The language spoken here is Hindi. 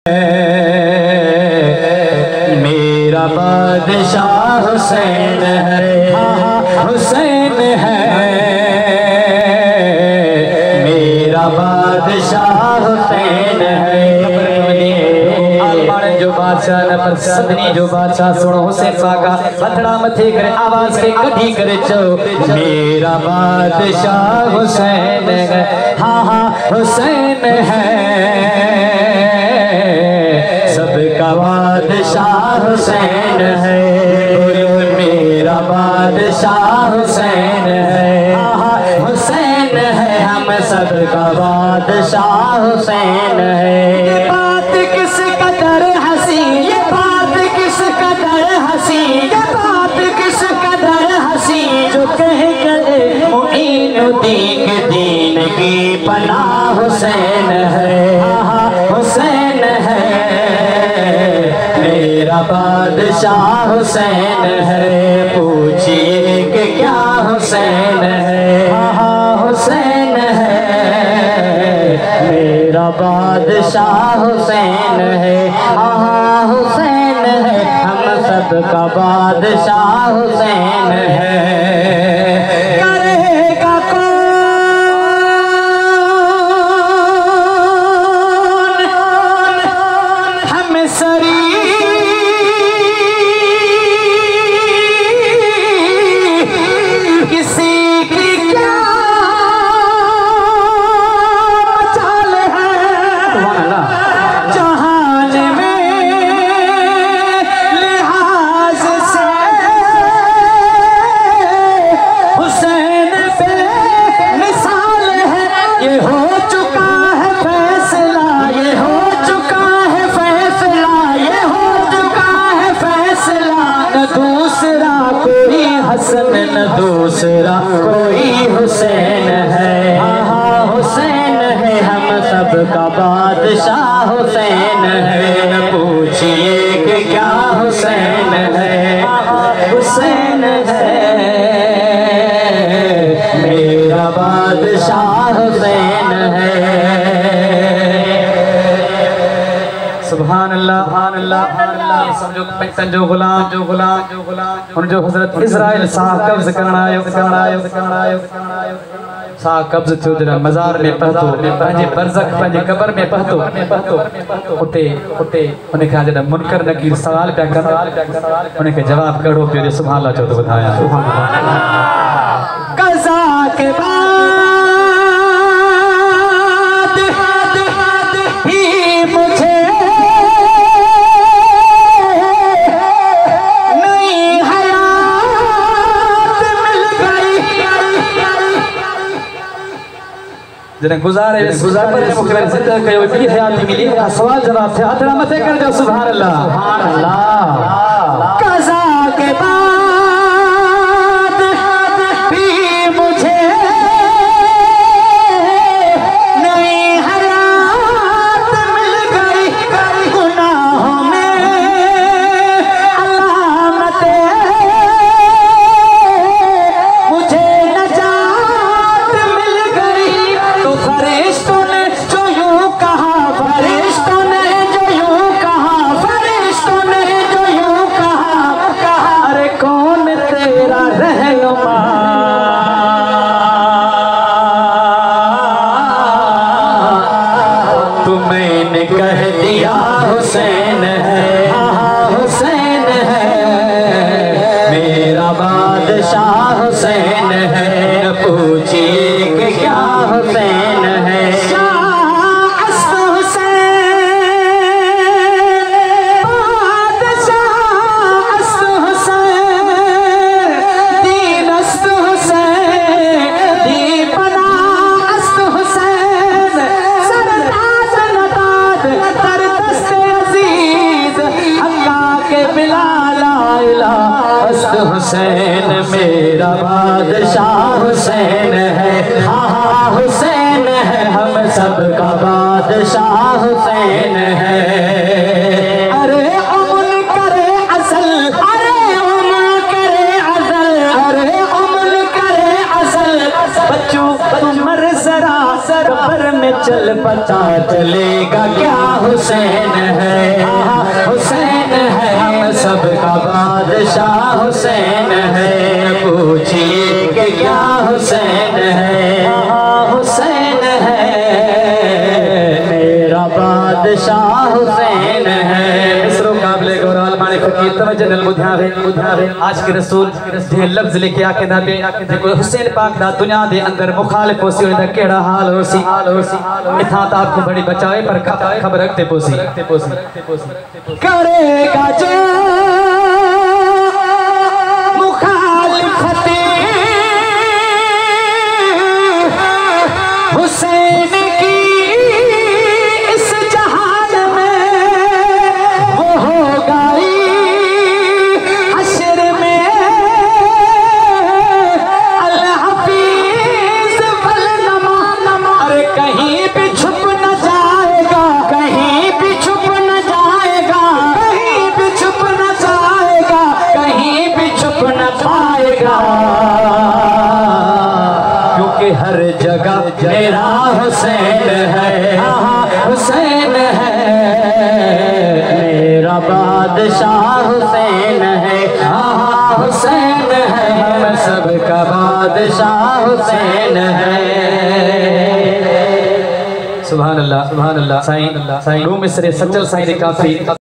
मेरा बादशाह हुसैन है, हुसैन है मेरा बादशाह हुसैन है। जो बादशाह न पर सदनी जो बादशाह सुनो हुसैन पाका बथड़ा मथे करे आवाज के कढ़ी करे चो मेरा बादशाह हुसैन है, हाँ हाँ हुसैन है सबका बादशाह हुसैन है। मेरा बादशाह हुसैन है, हाँ हुसैन है हम सबका बादशाह हुसैन है। बात किस कदर हंसी, ये बात किस कदर हंसी, ये बात किस कदर हंसी जो कह गए मुईनुद्दीन दीन की पनाह हुसैन है, हाँ हुसैन है मेरा बादशाह हुसैन है। पूछिए कि क्या हुसैन है, हाँ हुसैन है मेरा बादशाह हुसैन है, हाँ हुसैन है हम सबका बादशाह हुसैन है। करेगा कौन हम सरी किसी की क्या मचाल है जहान में लिहाज से हुसैन पे मिसाल है। ये हो चुका है फैसला, ये हो चुका है फैसला, ये हो चुका है फैसला। न दूसरा कोई हसन न दूसरा कोई हुसैन है, हाँ हुसैन है हम सबका बादशाह हुसैन है। न पूछिए कि क्या हुसैन है, हुसैन है मेरा बादशाह हुसैन है। सुभान अल्लाह सुभान अल्लाह। समझो पैतन जो गुलाम उन जो हजरत इज़राइल साह कब्ज करना आयो साह कब्ज थियो जरा मजार में पहुतो पंहिंजे बरज़ख पंहिंजे कब्र में पहुतो उते उन खां जॾहिं मुनकर नकीर सवाल पिया कनि उन खे जवाब कहिड़ो पियो ॾे सुभान अल्लाह चओ थो ॿुधायां। क़ज़ा के बाद ही मुझे जॾहिं गुज़ारे ज़िंदह कयो ॿी हयाती मिली सवाल जवाब थिया हथड़ा मथे करजो सुभान अल्लाह सुभान अल्लाह। क़ज़ा के बाद भी मुझे नई हयात मिल गई, गुनाहों में अलामतें मुझे नजात मिल गई। तो फरिश्तों ने जो यूं कहा, फरिश्तों ने जो यूं कहा, फरिश्तों ने जो यूं कहा अरे कौन तेरा रहनुमा तो मैंने कह दिया हुसैन है, हाँ हुसैन है मेरा बादशाह हुसैन है। न पूछिए कि क्या हुसैन है। हुसैन मेरा बादशाह हुसैन है, हाँ हुसैन है हम सबका बादशाह हुसैन है। अरे उमर करे असल, अरे उमर करे असल, अरे उमर करे असल बच्चों तुम जरा कब्र में चल पता चलेगा क्या हुसैन बादशाह हुसैन है। मिस्रो काबिले गौराल माने फकीर तवज्जो बुधावे आज के रसूल दे लफ्ज लेके आके दा पे देखो हुसैन पाक दा दुनिया दे अंदर मुखालिफ होसी दा केड़ा हाल होसी इथा ता आपको बड़ी बचावे पर खबर रखते पोसी करेगा जो मुखालिफत हुसैन की इस जहान में वो होगा हश्र में अल हफीज वल नमा। अरे कहीं भी छुप न जाएगा, कहीं भी छुप न जाएगा, कहीं भी छुप न जाएगा, कहीं भी छुप न पाएगा, क्योंकि हर जगह मेरा हुसैन है, हुसैन है, मेरा बादशाह हुसैन है, हुसैन है, सबका बादशाह हुसैन है। सुभान अल्लाह साईं रूम मिसरे सचल साईं दे काफी